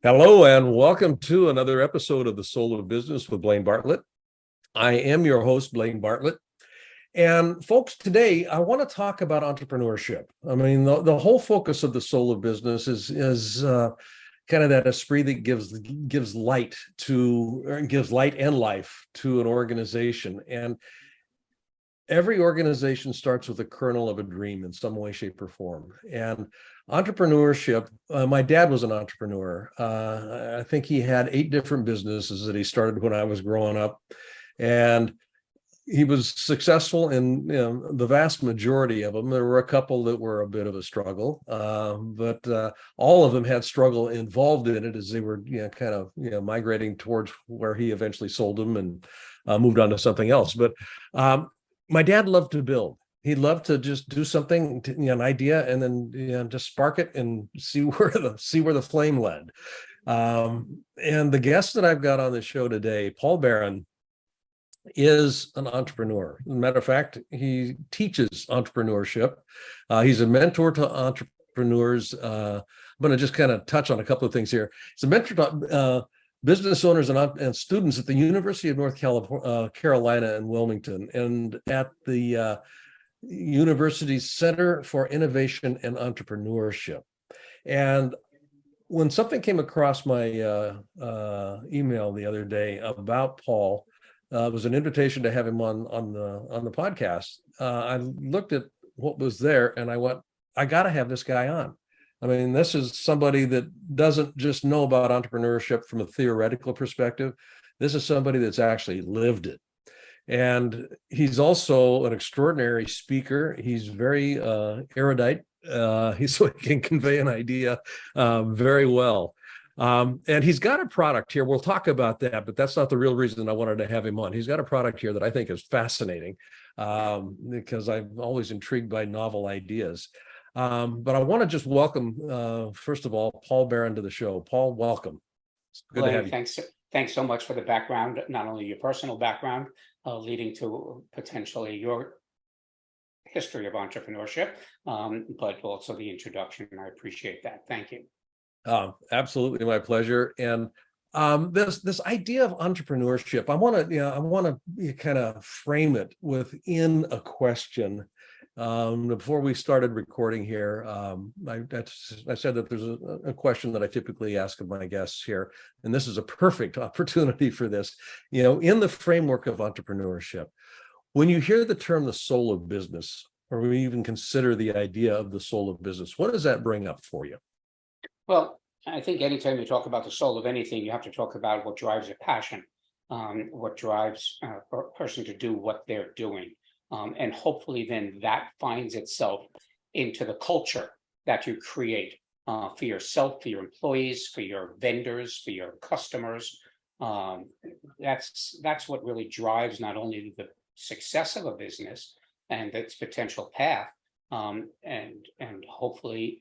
Hello, and welcome to another episode of The Soul of Business with Blaine Bartlett. I am your host, Blaine Bartlett. And folks, today I want to talk about entrepreneurship. I mean, the whole focus of The Soul of Business is kind of that esprit that gives light and life to an organization. And every organization starts with a kernel of a dream in some way, shape, or form. And entrepreneurship, my dad was an entrepreneur. I think he had 8 different businesses that he started when I was growing up. And he was successful in the vast majority of them. There were a couple that were a bit of a struggle, but all of them had struggle involved in it as they were migrating towards where he eventually sold them and moved on to something else. But my dad loved to build. He loved to just do something, an idea, and then just spark it and see where the flame led. And the guest that I've got on the show today, Paul Barron, is an entrepreneur. As a matter of fact, he teaches entrepreneurship. He's a mentor to entrepreneurs. I'm going to just kind of touch on a couple of things here. He's a mentor to business owners and students at the University of North Carolina in Wilmington, and at the university's Center for Innovation and Entrepreneurship. And when something came across my email the other day about Paul, it was an invitation to have him on the podcast. I looked at what was there and I went, I got to have this guy on. I mean, this is somebody that doesn't just know about entrepreneurship from a theoretical perspective. This is somebody that's actually lived it. And he's also an extraordinary speaker. He's very erudite. So he can convey an idea very well. And he's got a product here. We'll talk about that, but that's not the real reason I wanted to have him on. He's got a product here that I think is fascinating because I'm always intrigued by novel ideas. But I want to just welcome, first of all, Paul Barron to the show. Paul, welcome. It's good to have you. Thanks so much for the background, not only your personal background, leading to potentially your history of entrepreneurship, but also the introduction. I appreciate that. Thank you. Absolutely, my pleasure. And this idea of entrepreneurship, I want to kind of frame it within a question. Before we started recording here, I said that there's a question that I typically ask of my guests here, and this is a perfect opportunity for this. In the framework of entrepreneurship, when you hear the term the soul of business, or we even consider the idea of the soul of business, what does that bring up for you? Well, I think anytime you talk about the soul of anything, you have to talk about what drives a passion, what drives a person to do what they're doing. And hopefully then that finds itself into the culture that you create for yourself, for your employees, for your vendors, for your customers. That's what really drives not only the success of a business and its potential path, and hopefully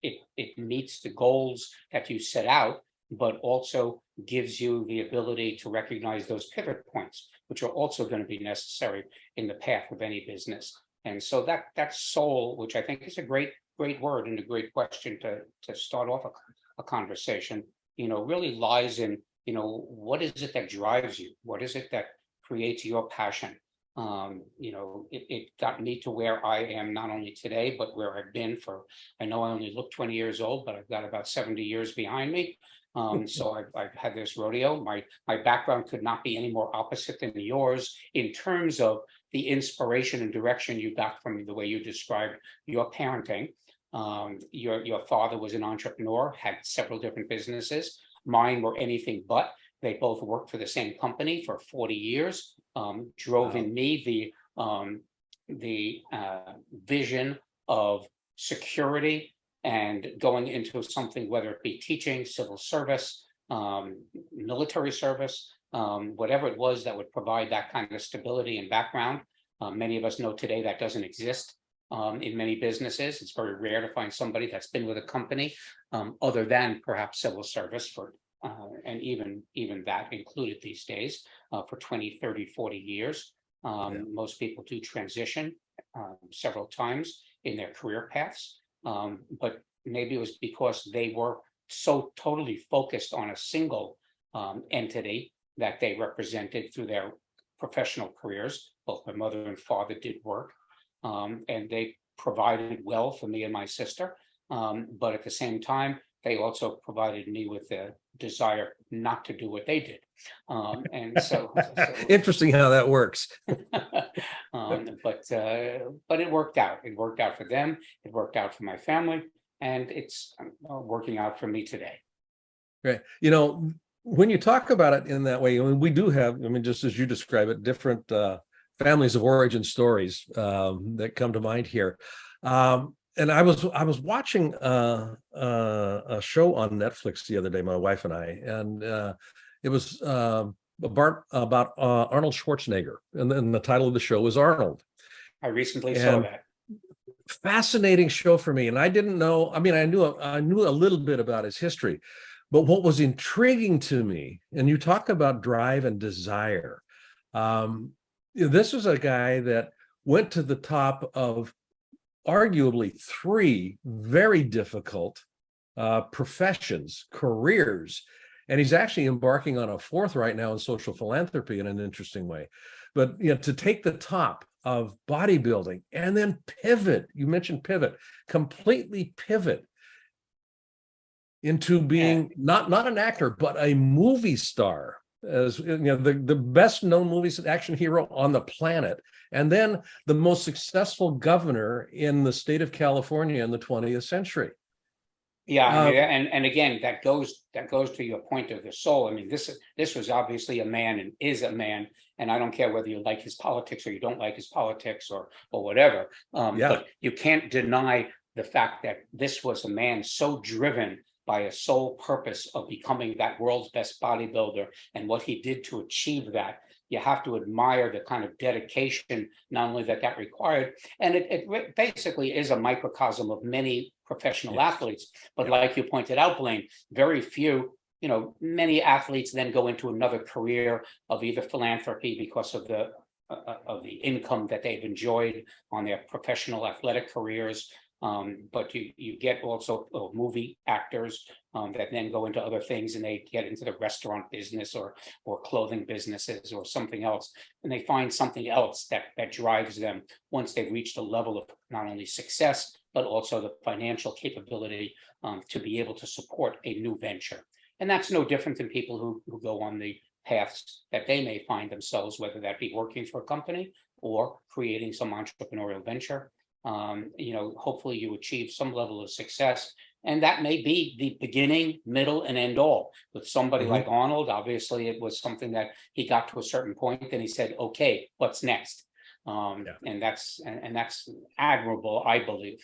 it meets the goals that you set out, but also gives you the ability to recognize those pivot points, which are also going to be necessary in the path of any business. And so that soul, which I think is a great word and a great question to start off a conversation, really lies in, what is it that drives you? What is it that creates your passion? It got me to where I am not only today, but where I've been for, I know I only look 20 years old, but I've got about 70 years behind me. So I've had this rodeo. My background could not be any more opposite than yours in terms of the inspiration and direction you got from the way you described your parenting. Your father was an entrepreneur, had several different businesses. Mine were anything but. They both worked for the same company for 40 years. Drove in me the vision of security and going into something, whether it be teaching, civil service, military service, whatever it was that would provide that kind of stability and background. Many of us know today that doesn't exist in many businesses. It's very rare to find somebody that's been with a company other than perhaps civil service for and even that included these days for 20, 30, 40 years. Most people do transition several times in their career paths, but maybe it was because they were so totally focused on a single entity that they represented through their professional careers. Both my mother and father did work, and they provided well for me and my sister. But at the same time, they also provided me with the desire not to do what they did. And so Interesting how that works. but it worked out. It worked out for them. It worked out for my family, and it's working out for me today. Right. You know, when you talk about it in that way, I mean, we do have, I mean, just as you describe it, different families of origin stories that come to mind here. And I was watching a show on Netflix the other day, my wife and I, and it was about Arnold Schwarzenegger, and then the title of the show was Arnold. I recently saw that. Fascinating show for me, and I didn't know. I mean, I knew a little bit about his history, but what was intriguing to me, and you talk about drive and desire. This was a guy that went to the top of arguably three very difficult professions, careers, and he's actually embarking on a fourth right now in social philanthropy in an interesting way. But you know, to take the top of bodybuilding and then pivot, you mentioned pivot, completely pivot into being not an actor, but a movie star, as you know, the best known movies action hero on the planet, and then the most successful governor in the state of California in the 20th century. Yeah, I mean, and again, that goes to your point of the soul. I mean, this was obviously a man and is a man, and I don't care whether you like his politics or you don't like his politics or whatever. But you can't deny the fact that this was a man so driven by a sole purpose of becoming that world's best bodybuilder, and what he did to achieve that. You have to admire the kind of dedication, not only that required, and it basically is a microcosm of many professional athletes. But like you pointed out, Blaine, very few, many athletes then go into another career of either philanthropy because of the income that they've enjoyed on their professional athletic careers. But you get also movie actors that then go into other things, and they get into the restaurant business or clothing businesses or something else, and they find something else that drives them once they've reached a level of not only success but also the financial capability to be able to support a new venture. And that's no different than people who go on the paths that they may find themselves, whether that be working for a company or creating some entrepreneurial venture. Hopefully you achieve some level of success, and that may be the beginning, middle, and end all. With somebody like Arnold, obviously it was something that he got to a certain point and he said, okay, what's next? And that's admirable, I believe.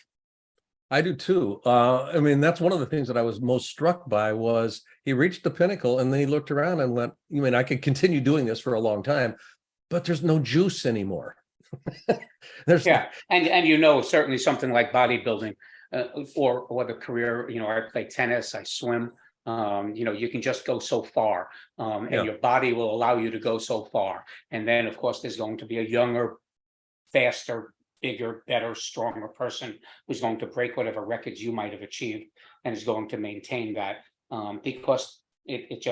I do too. I mean, that's one of the things that I was most struck by was he reached the pinnacle and then he looked around and went, I could continue doing this for a long time, but there's no juice anymore. And certainly something like bodybuilding or the career, I play tennis, I swim, you can just go so far, and your body will allow you to go so far. And then of course there's going to be a younger, faster, bigger, better, stronger person who's going to break whatever records you might have achieved and is going to maintain that, because it's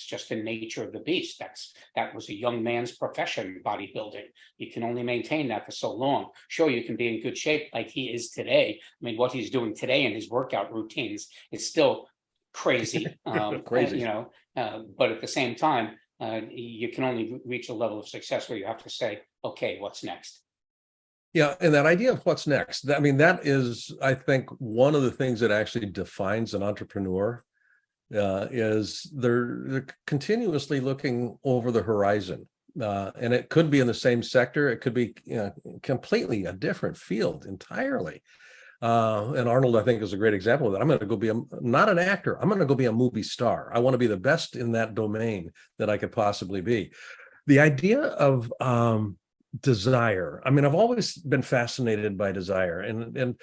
just the nature of the beast. That was a young man's profession, bodybuilding. You can only maintain that for so long. Sure, you can be in good shape like he is today. I mean, what he's doing today in his workout routines is still crazy. Crazy. But at the same time, you can only reach a level of success where you have to say, okay, what's next? Yeah, and that idea of what's next, I mean, that is, I think, one of the things that actually defines an entrepreneur. Is they're continuously looking over the horizon, and it could be in the same sector, it could be completely a different field entirely. And Arnold, I think, is a great example of that. I'm going to go be not an actor. I'm going to go be a movie star. I want to be the best in that domain that I could possibly be. The idea of desire. I mean, I've always been fascinated by desire, and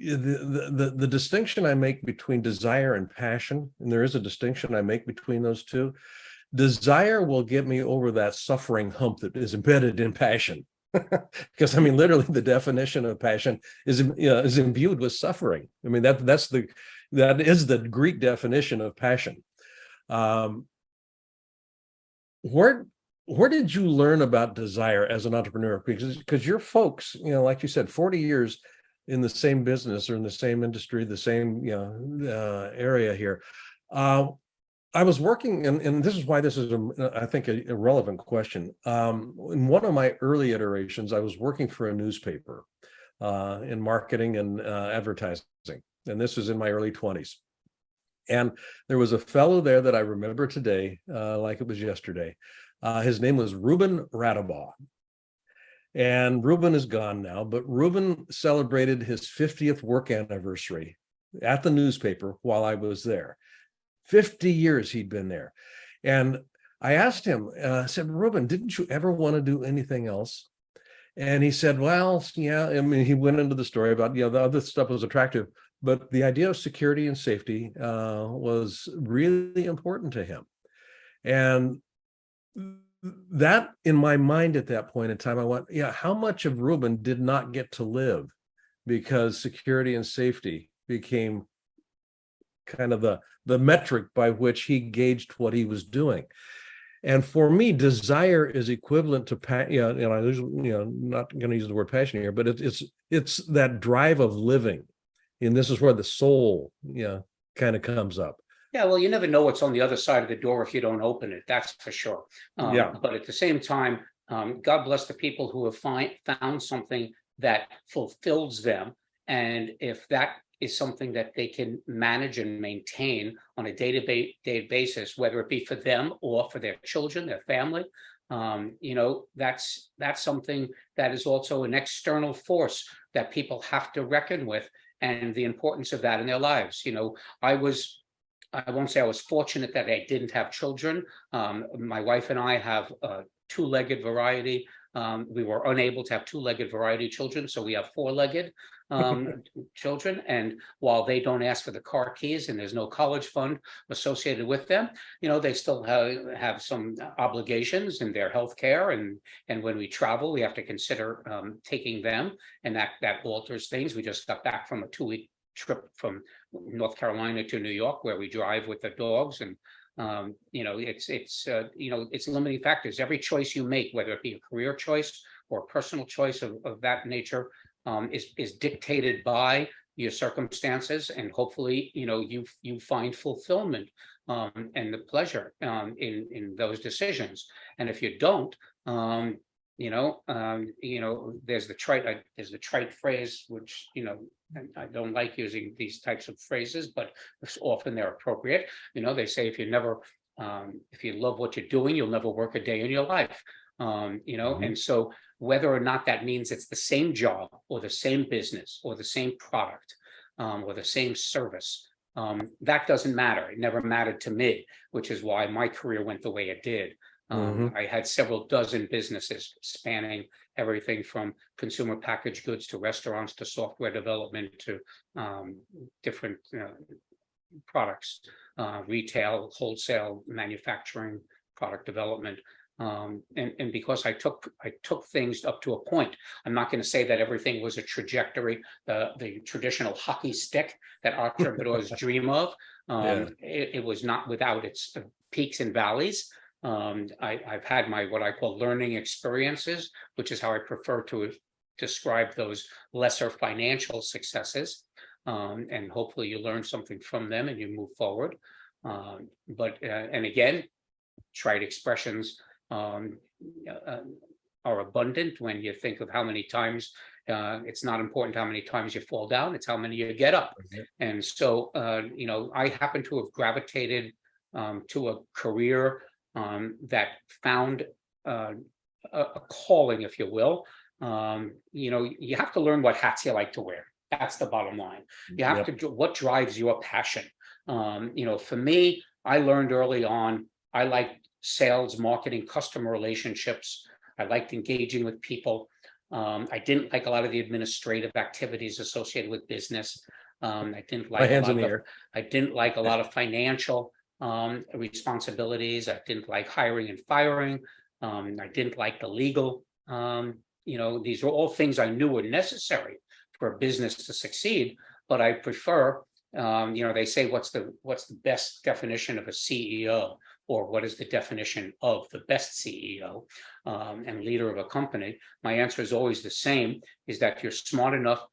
the distinction I make between desire and passion, and there is a distinction I make between those two. desire will get me over that suffering hump that is embedded in passion. Because I mean, literally, the definition of passion is imbued with suffering. I mean, that is the Greek definition of passion. Where did you learn about desire as an entrepreneur? Because your folks, like you said, 40 years in the same business or in the same industry, the same area here. I was working, and this is why this is, I think, a relevant question. In one of my early iterations, I was working for a newspaper in marketing and advertising, and this was in my early 20s. And there was a fellow there that I remember today, like it was yesterday. His name was Ruben Radabaugh. And Ruben is gone now, but Ruben celebrated his 50th work anniversary at the newspaper while I was there. 50 years he'd been there. And I asked him, I said, Ruben, didn't you ever want to do anything else? And he said, well, yeah, I mean, he went into the story about, the other stuff was attractive, but the idea of security and safety was really important to him. And that, in my mind at that point in time, I went, yeah, how much of Ruben did not get to live because security and safety became kind of the metric by which he gauged what he was doing. And for me, desire is equivalent to I usually, not going to use the word passion here, but it's that drive of living, and this is where the soul, kind of comes up. Yeah, well, you never know what's on the other side of the door if you don't open it. That's for sure. But at the same time, God bless the people who have found something that fulfills them, and if that is something that they can manage and maintain on a day-to-day basis, whether it be for them or for their children, their family, that's something that is also an external force that people have to reckon with, and the importance of that in their lives. I won't say I was fortunate that I didn't have children. My wife and I have a two-legged variety. We were unable to have two-legged variety children, so we have four-legged children. And while they don't ask for the car keys and there's no college fund associated with them, they still have some obligations in their health care. And when we travel, we have to consider taking them, and that alters things. We just got back from a 2-week trip from North Carolina to New York, where we drive with the dogs, and it's limiting factors. Every choice you make, whether it be a career choice or a personal choice of that nature, is dictated by your circumstances, and hopefully, you find fulfillment and the pleasure in those decisions. And if you don't, there's the trite phrase, which I don't like using these types of phrases, but often they're appropriate. They say if you love what you're doing, you'll never work a day in your life. And so whether or not that means it's the same job or the same business or the same product or the same service, that doesn't matter. It never mattered to me, which is why my career went the way it did. I had several dozen businesses spanning everything from consumer packaged goods to restaurants to software development to different products, retail, wholesale, manufacturing, product development. And because I took things up to a point, I'm not going to say that everything was a trajectory, the traditional hockey stick that entrepreneurs dream of. It was not without its peaks and valleys. I've had my what I call learning experiences, which is how I prefer to describe those lesser financial successes. And hopefully you learn something from them and you move forward. And again, trite expressions are abundant when you think of how many times it's not important how many times you fall down, it's how many you get up. And so, I happen to have gravitated to a career that found a calling, if you will. You have to learn what hats you like to wear. That's the bottom line. You have to do what drives your passion. For me, I learned early on, I liked sales, marketing, customer relationships. I liked engaging with people. I didn't like a lot of the administrative activities associated with business. I didn't like a lot of financial responsibilities. I didn't like hiring and firing. I didn't like the legal. These are all things I knew were necessary for a business to succeed, but I prefer, they say, what's the best definition of a CEO, or what is the definition of the best CEO and leader of a company? My answer is always the same, is that you're smart enough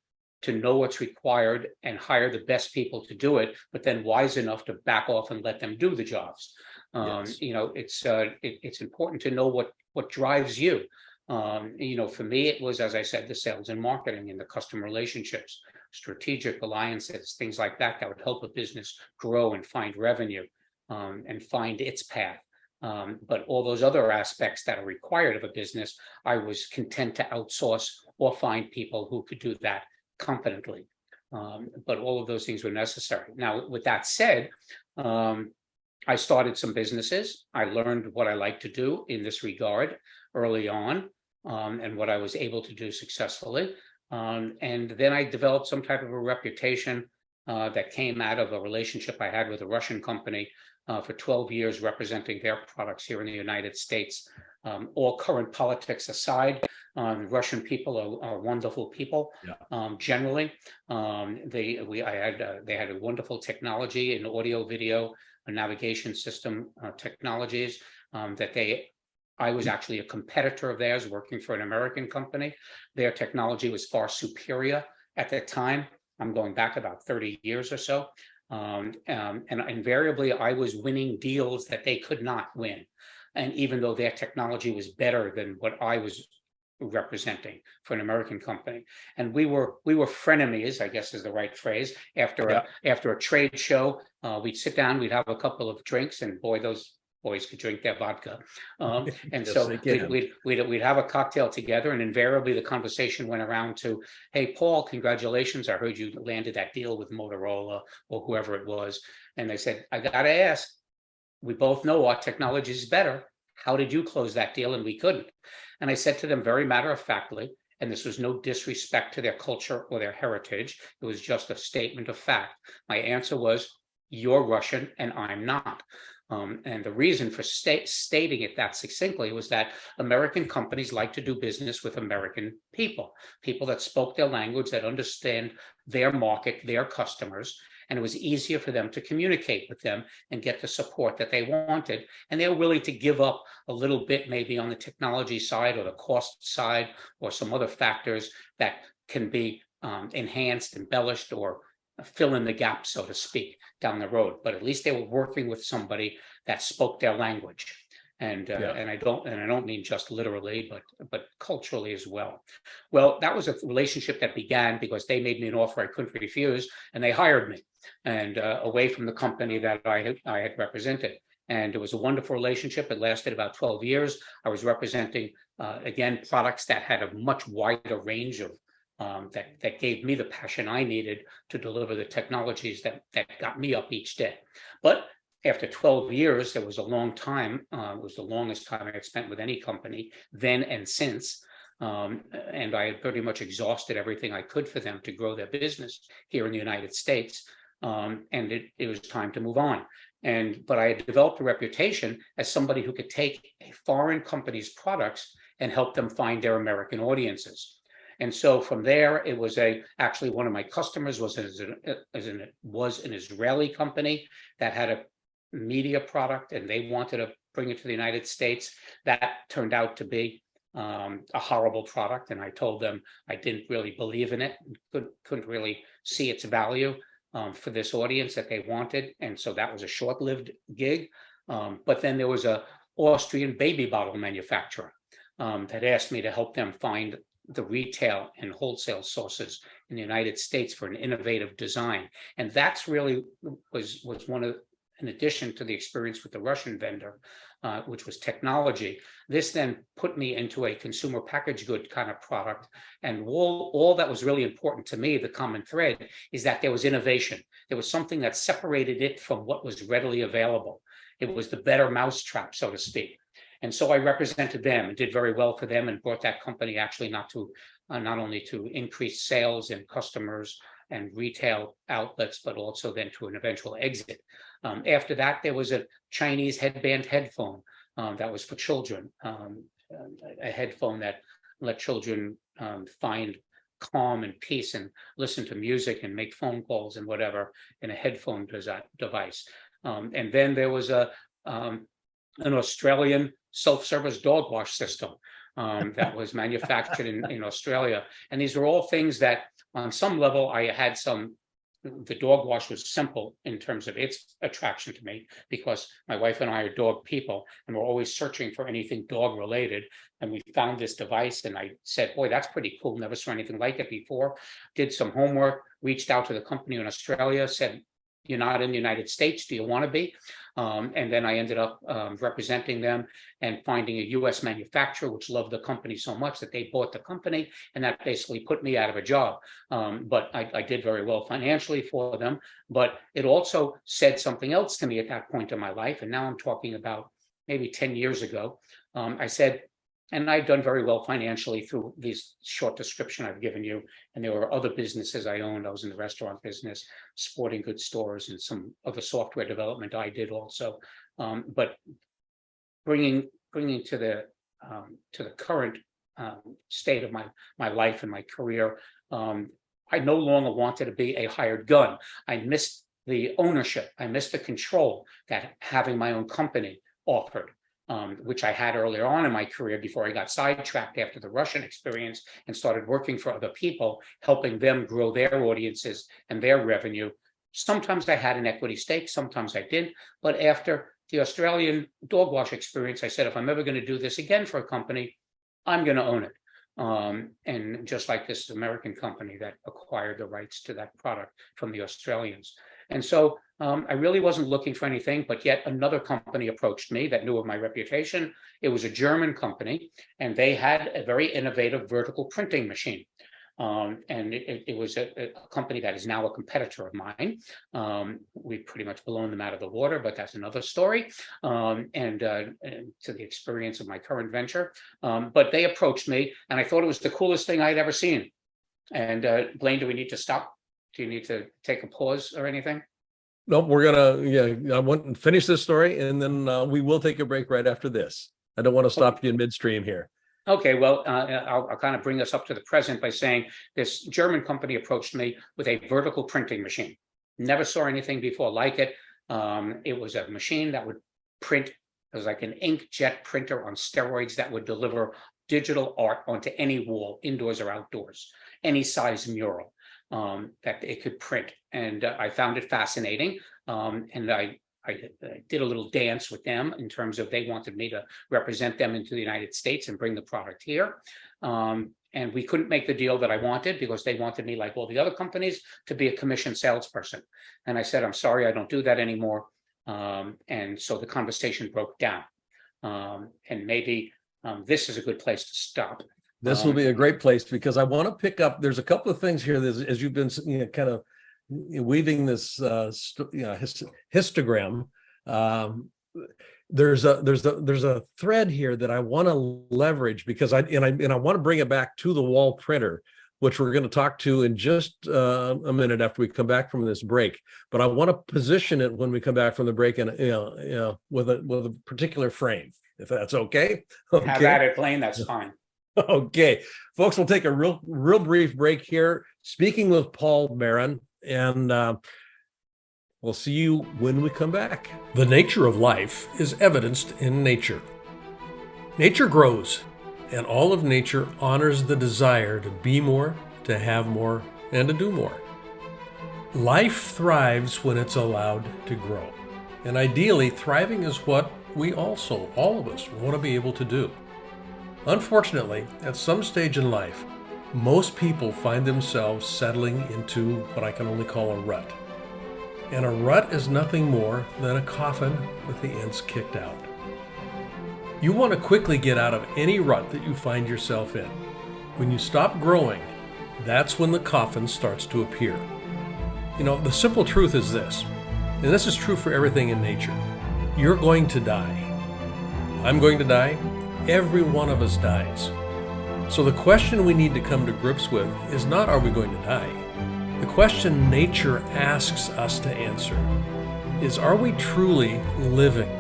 to know what's required and hire the best people to do it, but then wise enough to back off and let them do the jobs. Yes. It's important to know what drives you. For me, it was, as I said, the sales and marketing and the customer relationships, strategic alliances, things like that would help a business grow and find revenue and find its path. But all those other aspects that are required of a business, I was content to outsource or find people who could do that competently. But all of those things were necessary. Now, with that said, I started some businesses. I learned what I like to do in this regard early on, and what I was able to do successfully. And then I developed some type of a reputation that came out of a relationship I had with a Russian company for 12 years, representing their products here in the United States. All current politics aside, Russian people are wonderful people. Yeah. Generally, they had a wonderful technology in audio, video, and navigation system technologies I was actually a competitor of theirs, working for an American company. Their technology was far superior at the time. I'm going back about 30 years or so. And invariably, I was winning deals that they could not win. And even though their technology was better than what I was representing for an American company, and we were frenemies, I guess is the right phrase. After a trade show, we'd sit down, we'd have a couple of drinks, and boy, those boys could drink their vodka, and yes, so we'd have a cocktail together, and invariably the conversation went around to, "Hey, Paul, congratulations! I heard you landed that deal with Motorola or whoever it was." And they said, "I got to ask. We both know our technology is better. How did you close that deal?" And we couldn't. And I said to them very matter-of-factly, and this was no disrespect to their culture or their heritage, it was just a statement of fact. My answer was, "You're Russian and I'm not." And the reason for stating it that succinctly was that American companies like to do business with American people that spoke their language, that understand their market, their customers, and it was easier for them to communicate with them and get the support that they wanted. And they were willing to give up a little bit, maybe on the technology side or the cost side or some other factors that can be enhanced, embellished, or fill in the gap, so to speak, down the road. But at least they were working with somebody that spoke their language. And I don't mean just literally, but culturally as well. Well, that was a relationship that began because they made me an offer I couldn't refuse, and they hired me, and away from the company that I had represented. And it was a wonderful relationship. It lasted about 12 years. I was representing again products that had a much wider range of that gave me the passion I needed to deliver the technologies that got me up each day. But after 12 years, it was a long time. It was the longest time I had spent with any company then and since. And I had pretty much exhausted everything I could for them to grow their business here in the United States. And it was time to move on. But I had developed a reputation as somebody who could take a foreign company's products and help them find their American audiences. And so from there, it was actually one of my customers was an Israeli company that had a media product, and they wanted to bring it to the United States. That turned out to be a horrible product, and I told them I didn't really believe in it, couldn't really see its value for this audience that they wanted, and so that was a short-lived gig. But then there was a Austrian baby bottle manufacturer that asked me to help them find the retail and wholesale sources in the United States for an innovative design. And that's really was one of, in addition to the experience with the Russian vendor, which was technology, this then put me into a consumer packaged good kind of product. And all that was really important to me, the common thread, is that there was innovation. There was something that separated it from what was readily available. It was the better mousetrap, so to speak. And so I represented them and did very well for them, and brought that company actually not only to increase sales and customers and retail outlets, but also then to an eventual exit. After that, there was a Chinese headband headphone that was for children, a headphone that let children find calm and peace and listen to music and make phone calls and whatever in a headphone device. And then there was an Australian self-service dog wash system that was manufactured in Australia. And these were all things that on some level I had the dog wash was simple in terms of its attraction to me, because my wife and I are dog people and we're always searching for anything dog related. And we found this device and I said, boy, that's pretty cool. Never saw anything like it before. Did some homework, reached out to the company in Australia, said, you're not in the United States, do you want to be? And then I ended up representing them and finding a US manufacturer, which loved the company so much that they bought the company, and that basically put me out of a job. But I did very well financially for them, but it also said something else to me at that point in my life. And now I'm talking about maybe 10 years ago. I said, and I'd done very well financially through this short description I've given you. And there were other businesses I owned. I was in the restaurant business, sporting goods stores, and some other software development I did also. But bringing to the current state of my life and my career, I no longer wanted to be a hired gun. I missed the ownership. I missed the control that having my own company offered. Which I had earlier on in my career before I got sidetracked after the Russian experience and started working for other people, helping them grow their audiences and their revenue. Sometimes I had an equity stake, sometimes I didn't. But after the Australian dog wash experience, I said, if I'm ever going to do this again for a company, I'm going to own it. And just like this American company that acquired the rights to that product from the Australians. And so I really wasn't looking for anything, but yet another company approached me that knew of my reputation. It was a German company, and they had a very innovative vertical printing machine. And it was a company that is now a competitor of mine. We've pretty much blown them out of the water, but that's another story. And to the experience of my current venture. But they approached me, and I thought it was the coolest thing I'd ever seen. And Blaine, do we need to stop? Do you need to take a pause or anything? No, I want to finish this story, and then we will take a break right after this. I don't want to stop you in midstream here. Okay, well, I'll kind of bring us up to the present by saying this German company approached me with a vertical printing machine. Never saw anything before like it. It was a machine that would print. It was like an inkjet printer on steroids that would deliver digital art onto any wall, indoors or outdoors, any size mural that it could print. And I found it fascinating. And I did a little dance with them in terms of they wanted me to represent them into the United States and bring the product here. And we couldn't make the deal that I wanted because they wanted me, like all the other companies, to be a commission salesperson. And I said, I'm sorry, I don't do that anymore. And so the conversation broke down. And maybe this is a good place to stop. This will be a great place, because I want to pick up. There's a couple of things here as you've been kind of weaving this histogram. There's a thread here that I want to leverage, because I want to bring it back to the wall printer, which we're going to talk to in just a minute after we come back from this break. But I want to position it when we come back from the break, and with a particular frame, if that's okay. Have at it, Blaine. That's fine. Okay, folks, we'll take a real brief break here, speaking with Paul Barron, and we'll see you when we come back. The nature of life is evidenced in nature. Nature grows, and all of nature honors the desire to be more, to have more, and to do more. Life thrives when it's allowed to grow. And ideally, thriving is what we also, all of us, want to be able to do. Unfortunately, at some stage in life, most people find themselves settling into what I can only call a rut. And a rut is nothing more than a coffin with the ends kicked out. You want to quickly get out of any rut that you find yourself in. When you stop growing, that's when the coffin starts to appear. The simple truth is this, and this is true for everything in nature. You're going to die. I'm going to die. Every one of us dies. So the question we need to come to grips with is not, are we going to die? The question nature asks us to answer is, are we truly living?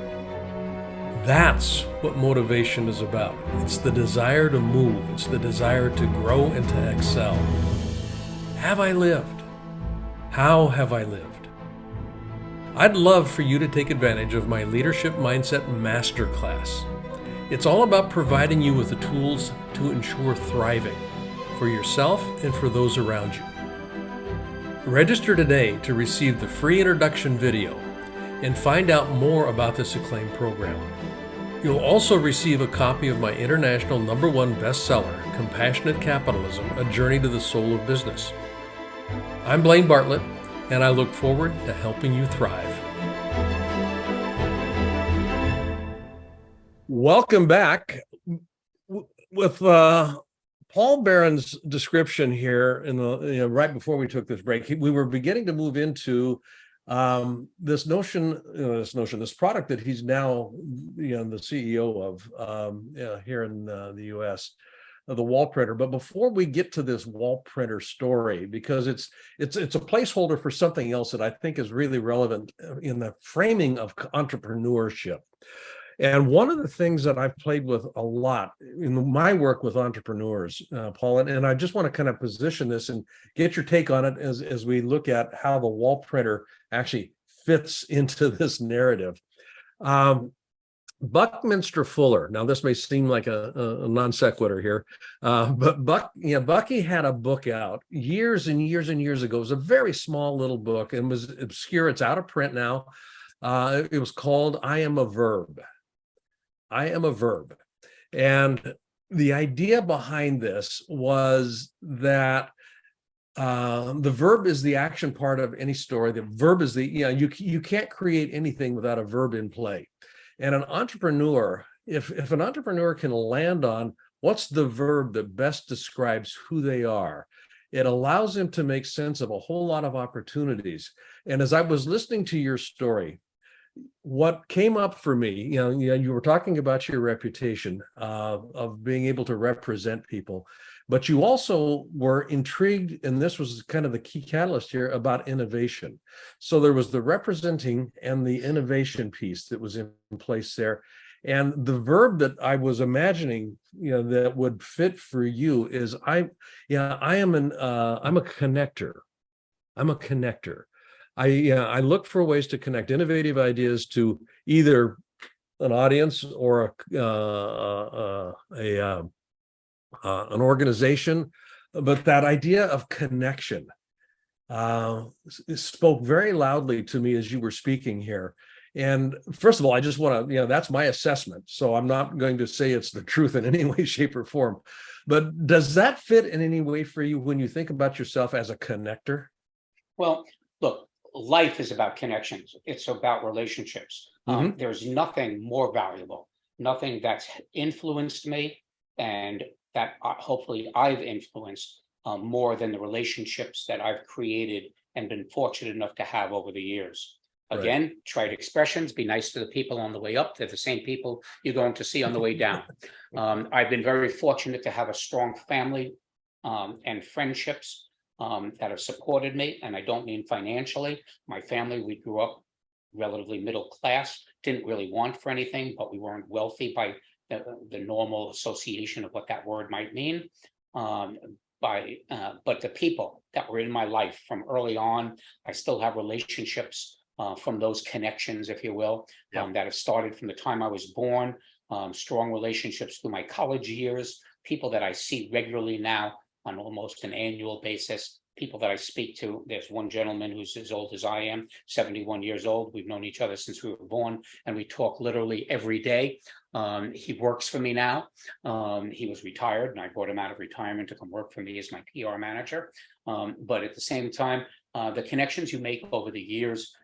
That's what motivation is about. It's the desire to move. It's the desire to grow and to excel. Have I lived? How have I lived? I'd love for you to take advantage of my Leadership Mindset Masterclass. It's all about providing you with the tools to ensure thriving for yourself and for those around you. Register today to receive the free introduction video and find out more about this acclaimed program. You'll also receive a copy of my international #1 bestseller, Compassionate Capitalism, A Journey to the Soul of Business. I'm Blaine Bartlett, and I look forward to helping you thrive. Welcome back. With Paul Barron's description here, right before we took this break, we were beginning to move into this product that he's now, the CEO of here in the U.S., the wall printer. But before we get to this wall printer story, because it's a placeholder for something else that I think is really relevant in the framing of entrepreneurship. And one of the things that I've played with a lot in my work with entrepreneurs, Paul, and I just want to kind of position this and get your take on it as we look at how the wall printer actually fits into this narrative. Buckminster Fuller. Now, this may seem like a non sequitur here, but Bucky had a book out years and years and years ago. It was a very small little book and was obscure. It's out of print now. It was called "I Am a Verb." I am a verb. And the idea behind this was that the verb is the action part of any story. The verb is you can't create anything without a verb in play. And an entrepreneur, if an entrepreneur can land on what's the verb that best describes who they are, it allows them to make sense of a whole lot of opportunities. And as I was listening to your story, what came up for me, you were talking about your reputation of being able to represent people, but you also were intrigued, and this was kind of the key catalyst here, about innovation. So there was the representing and the innovation piece that was in place there. And the verb that I was imagining, that would fit for you is I'm a connector. I'm a connector. I look for ways to connect innovative ideas to either an audience or an organization, but that idea of connection spoke very loudly to me as you were speaking here. And first of all, I just want to, that's my assessment. So I'm not going to say it's the truth in any way, shape, or form. But does that fit in any way for you when you think about yourself as a connector? Well, look. Life is about connections. It's about relationships. There's nothing more valuable, nothing that's influenced me and that hopefully I've influenced more than the relationships that I've created and been fortunate enough to have over the years. Again, right. Trite expressions, be nice to the people on the way up. They're the same people you're going to see on the way down. I've been very fortunate to have a strong family and friendships that have supported me, and I don't mean financially. My family, we grew up relatively middle class, didn't really want for anything, but we weren't wealthy by the normal association of what that word might mean. But the people that were in my life from early on, I still have relationships from those connections, if you will, that have started from the time I was born, strong relationships through my college years, people that I see regularly now on almost an annual basis, people that I speak to. There's one gentleman who's as old as I am, 71 years old. We've known each other since we were born, and we talk literally every day. He works for me now. He was retired, and I brought him out of retirement to come work for me as my PR manager. But at the same time, the connections you make over the years,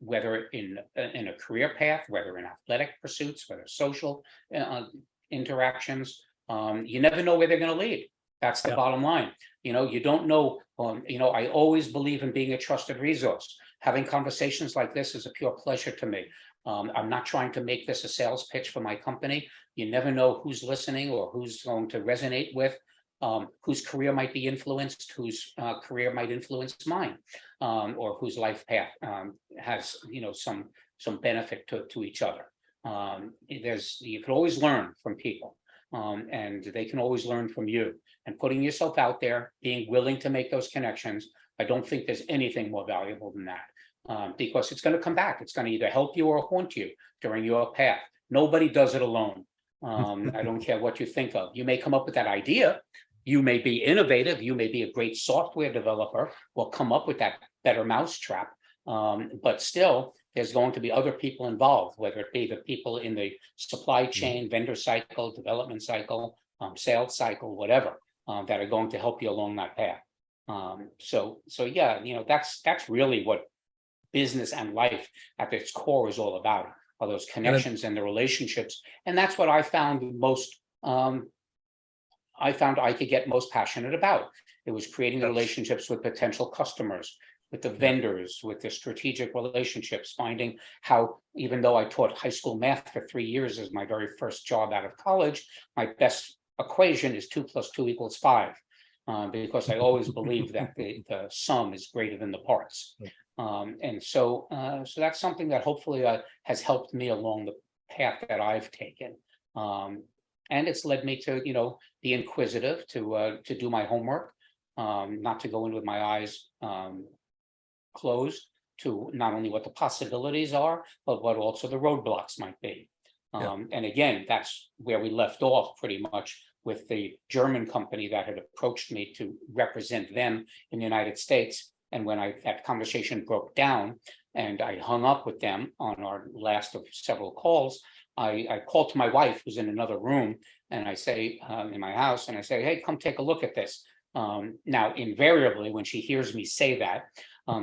whether in a career path, whether in athletic pursuits, whether social interactions, you never know where they're going to lead. That's the bottom line. You don't know. I always believe in being a trusted resource. Having conversations like this is a pure pleasure to me. I'm not trying to make this a sales pitch for my company. You never know who's listening or who's going to resonate with whose career might be influenced, whose career might influence mine, or whose life path has, some benefit to each other. You can always learn from people, and they can always learn from you. And putting yourself out there, being willing to make those connections, I don't think there's anything more valuable than that, because it's going to come back. It's going to either help you or haunt you during your path. Nobody does it alone. I don't care what you think of. You may come up with that idea. You may be innovative. You may be a great software developer or come up with that better mousetrap. But still, there's going to be other people involved, whether it be the people in the supply chain, vendor cycle, development cycle, sales cycle, whatever, that are going to help you along that path. So yeah, that's really what business and life at its core is all about, are those connections and the relationships. And that's what I found most, I could get most passionate about. It was creating the relationships with potential customers, with the vendors, with the strategic relationships, finding how, even though I taught high school math for 3 years as my very first job out of college, my best equation is 2 + 2 = 5, because I always believe that the sum is greater than the parts. And so that's something that hopefully has helped me along the path that I've taken. And it's led me to, be inquisitive, to do my homework, not to go in with my eyes closed to not only what the possibilities are, but what also the roadblocks might be. And again, that's where we left off pretty much with the German company that had approached me to represent them in the United States. And when that conversation broke down and I hung up with them on our last of several calls, I called to my wife, who's in another room, and I say, in my house, and I say, hey, come take a look at this. Now, invariably, when she hears me say that,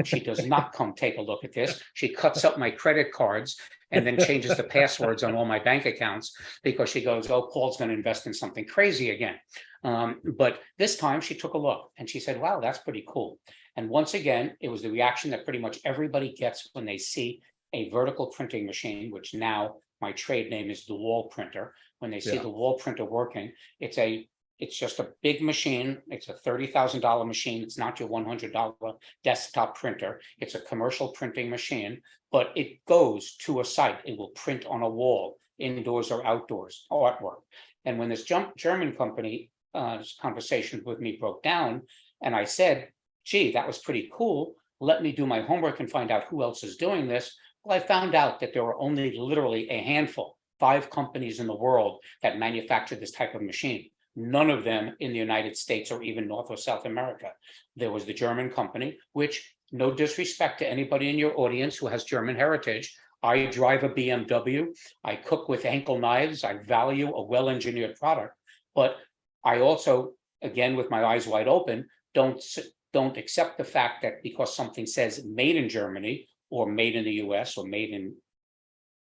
she does not come take a look at this. She cuts up my credit cards and then changes the passwords on all my bank accounts, because she goes, oh, Paul's going to invest in something crazy again. But this time she took a look and she said, wow, that's pretty cool. And once again, it was the reaction that pretty much everybody gets when they see a vertical printing machine, which now my trade name is the wall printer. When they see the wall printer working, it's just a big machine. It's a $30,000 machine. It's not your $100 desktop printer. It's a commercial printing machine, but it goes to a site. It will print on a wall, indoors or outdoors, artwork. And when this German company conversation with me broke down, and I said, gee, that was pretty cool. Let me do my homework and find out who else is doing this. Well, I found out that there were only literally a handful, 5 companies in the world that manufacture this type of machine. None of them in the United States or even North or South America. There was the German company, which, no disrespect to anybody in your audience who has German heritage, I drive a BMW, I cook with ankle knives, I value a well-engineered product, but I also, again, with my eyes wide open, don't accept the fact that because something says made in Germany or made in the US or made in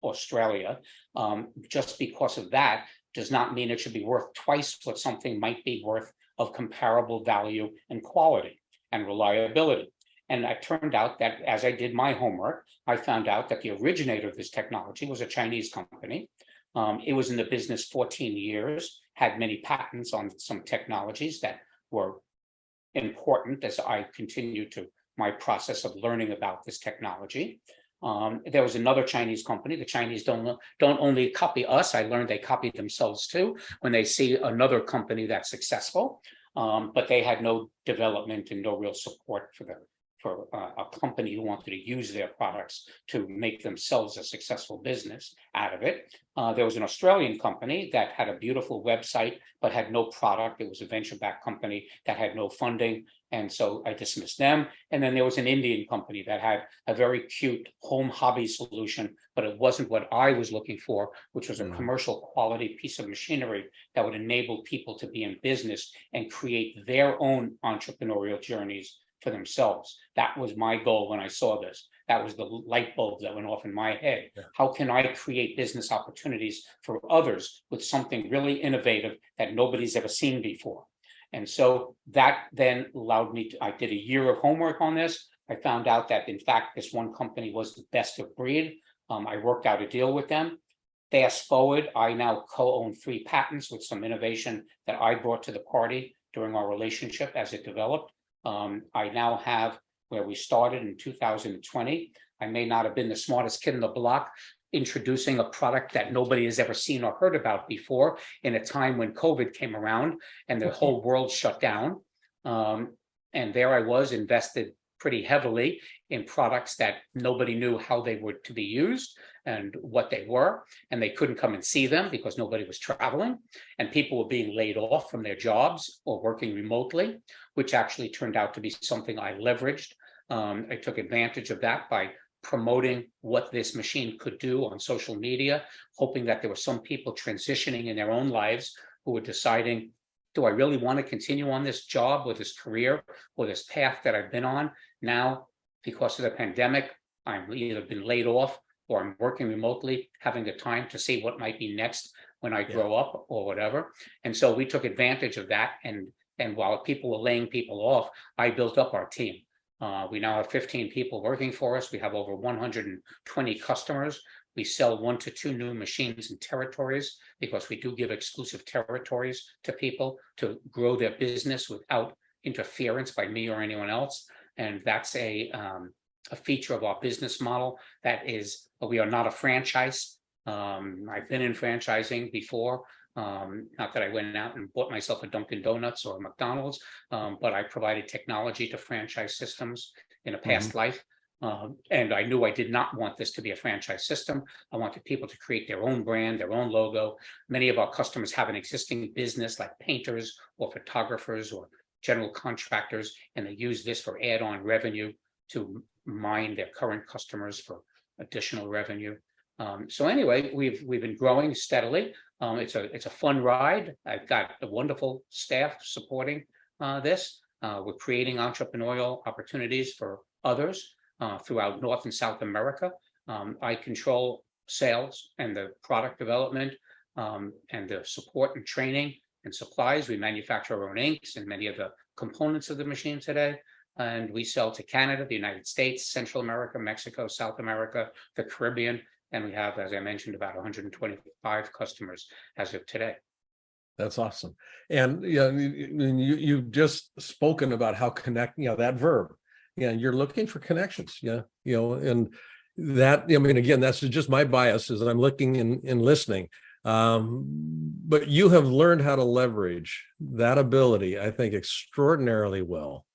Australia, just because of that does not mean it should be worth twice what something might be worth of comparable value and quality and reliability. And it turned out that as I did my homework, I found out that the originator of this technology was a Chinese company. It was in the business 14 years, had many patents on some technologies that were important as I continued to my process of learning about this technology. There was another Chinese company. The Chinese don't only copy us. I learned they copy themselves too when they see another company that's successful. But they had no development and no real support for a company who wanted to use their products to make themselves a successful business out of it. There was an Australian company that had a beautiful website, but had no product. It was a venture-backed company that had no funding. And so I dismissed them. And then there was an Indian company that had a very cute home hobby solution, but it wasn't what I was looking for, which was a commercial quality piece of machinery that would enable people to be in business and create their own entrepreneurial journeys for themselves. That was my goal when I saw this. That was the light bulb that went off in my head. Yeah. How can I create business opportunities for others with something really innovative that nobody's ever seen before? And so that then allowed me to, I did a year of homework on this. I found out that, in fact, this one company was the best of breed. I worked out a deal with them. Fast forward, I now co-own 3 patents with some innovation that I brought to the party during our relationship as it developed. I now have where we started in 2020. I may not have been the smartest kid in the block, introducing a product that nobody has ever seen or heard about before in a time when COVID came around and the whole world shut down. And there I was, invested pretty heavily in products that nobody knew how they were to be used and what they were, and they couldn't come and see them because nobody was traveling, and people were being laid off from their jobs or working remotely, which actually turned out to be something I leveraged. I took advantage of that by promoting what this machine could do on social media, hoping that there were some people transitioning in their own lives who were deciding, do I really want to continue on this job or this career or this path that I've been on? Now, because of the pandemic, I'm either been laid off or I'm working remotely, having the time to see what might be next when I grow up or whatever. And so we took advantage of that. And while people were laying people off, I built up our team. We now have 15 people working for us. We have over 120 customers. We sell 1 to 2 new machines in territories because we do give exclusive territories to people to grow their business without interference by me or anyone else. And that's a feature of our business model. That is, we are not a franchise. I've been in franchising before. Not that I went out and bought myself a Dunkin' Donuts or a McDonald's, but I provided technology to franchise systems in a past life. And I knew I did not want this to be a franchise system. I wanted people to create their own brand, their own logo. Many of our customers have an existing business like painters or photographers or general contractors, and they use this for add-on revenue to mine their current customers for additional revenue. So anyway, we've been growing steadily. It's a fun ride. I've got a wonderful staff supporting this. We're creating entrepreneurial opportunities for others throughout North and South America. I control sales and the product development and the support and training and supplies. We manufacture our own inks and many of the components of the machine today. And we sell to Canada, the United States, Central America, Mexico, South America, the Caribbean. And we have, as I mentioned, about 125 customers as of today. That's awesome. And you've just spoken about how that verb. Yeah, you're looking for connections. Yeah, and that, I mean, again, that's just my bias is that I'm looking and listening. But you have learned how to leverage that ability, I think, extraordinarily well.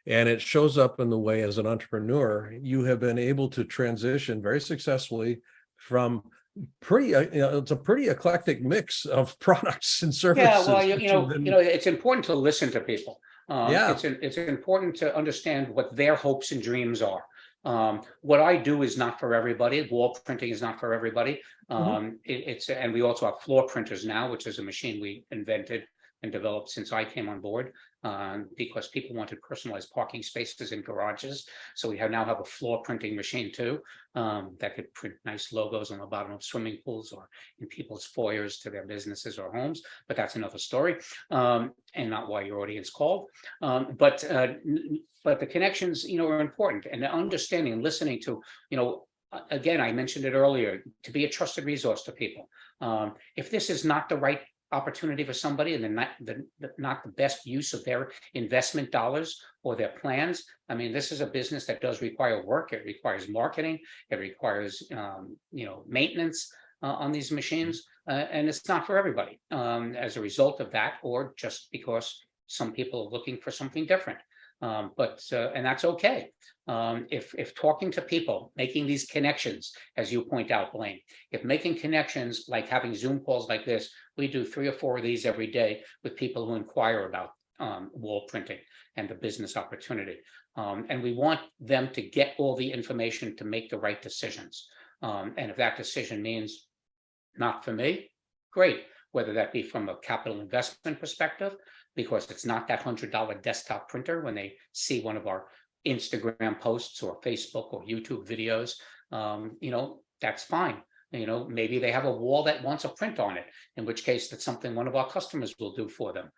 And it shows up in the way as an entrepreneur, you have been able to transition very successfully from it's a pretty eclectic mix of products and services. Yeah, well, it's important to listen to people. Yeah, it's important to understand what their hopes and dreams are. What I do is not for everybody. Wall printing is not for everybody. And we also have floor printers now, which is a machine we invented and developed since I came on board, because people wanted personalized parking spaces in garages. So we now have a floor printing machine too, that could print nice logos on the bottom of swimming pools or in people's foyers to their businesses or homes. But that's another story, and not why your audience called. But the connections, are important, and the understanding and listening to, again, I mentioned it earlier, to be a trusted resource to people. If this is not the right opportunity for somebody and they're not the best use of their investment dollars or their plans, I mean, this is a business that does require work. It requires marketing. It requires, maintenance on these machines, and it's not for everybody as a result of that, or just because some people are looking for something different. And that's okay. If talking to people, making these connections, as you point out, Blaine, if making connections like having Zoom calls like this, we do 3 or 4 of these every day with people who inquire about wall printing and the business opportunity. And we want them to get all the information to make the right decisions. And if that decision means not for me, great. Whether that be from a capital investment perspective, because it's not that $100 desktop printer when they see one of our Instagram posts or Facebook or YouTube videos, that's fine. Maybe they have a wall that wants a print on it, in which case that's something one of our customers will do for them.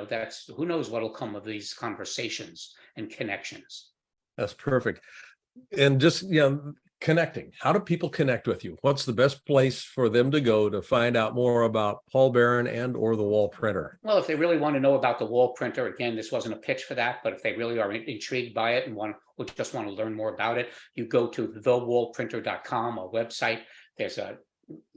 That's, who knows what'll come of these conversations and connections. That's perfect. And just, connecting. How do people connect with you? What's the best place for them to go to find out more about Paul Barron and or the wall printer? Well, if they really want to know about the wall printer, again, this wasn't a pitch for that, but if they really are intrigued by it and or just want to learn more about it, you go to thewallprinter.com, our website.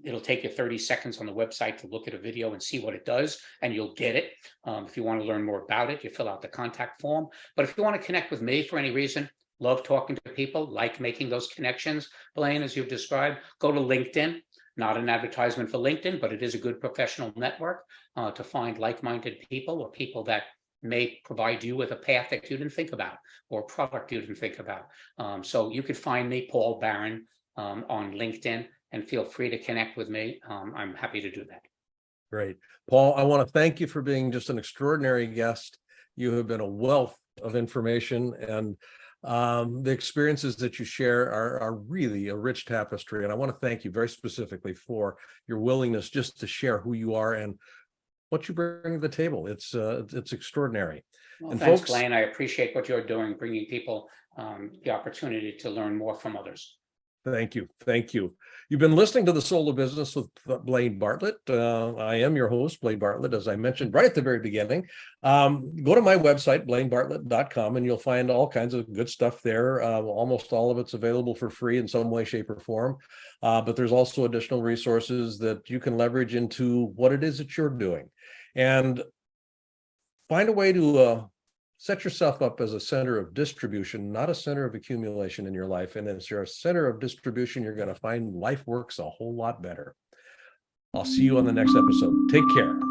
It'll take you 30 seconds on the website to look at a video and see what it does, and you'll get it. If you want to learn more about it, you fill out the contact form. But if you want to connect with me for any reason, love talking to people, like making those connections, Blaine, as you've described, go to LinkedIn. Not an advertisement for LinkedIn, but it is a good professional network to find like-minded people or people that may provide you with a path that you didn't think about or a product you didn't think about. So you could find me, Paul Barron, on LinkedIn, and feel free to connect with me. I'm happy to do that. Great. Paul, I want to thank you for being just an extraordinary guest. You have been a wealth of information, and the experiences that you share are really a rich tapestry. And I want to thank you very specifically for your willingness just to share who you are and what you bring to the table. It's extraordinary. Well, and thanks, folks, Blaine. I appreciate what you're doing, bringing people the opportunity to learn more from others. Thank you. Thank you. You've been listening to The Soul of Business with Blaine Bartlett. I am your host, Blaine Bartlett, as I mentioned right at the very beginning. Go to my website, blainebartlett.com, and you'll find all kinds of good stuff there. Almost all of it's available for free in some way, shape, or form. But there's also additional resources that you can leverage into what it is that you're doing. And find a way to set yourself up as a center of distribution, not a center of accumulation in your life. And as you're a center of distribution, you're going to find life works a whole lot better. I'll see you on the next episode. Take care.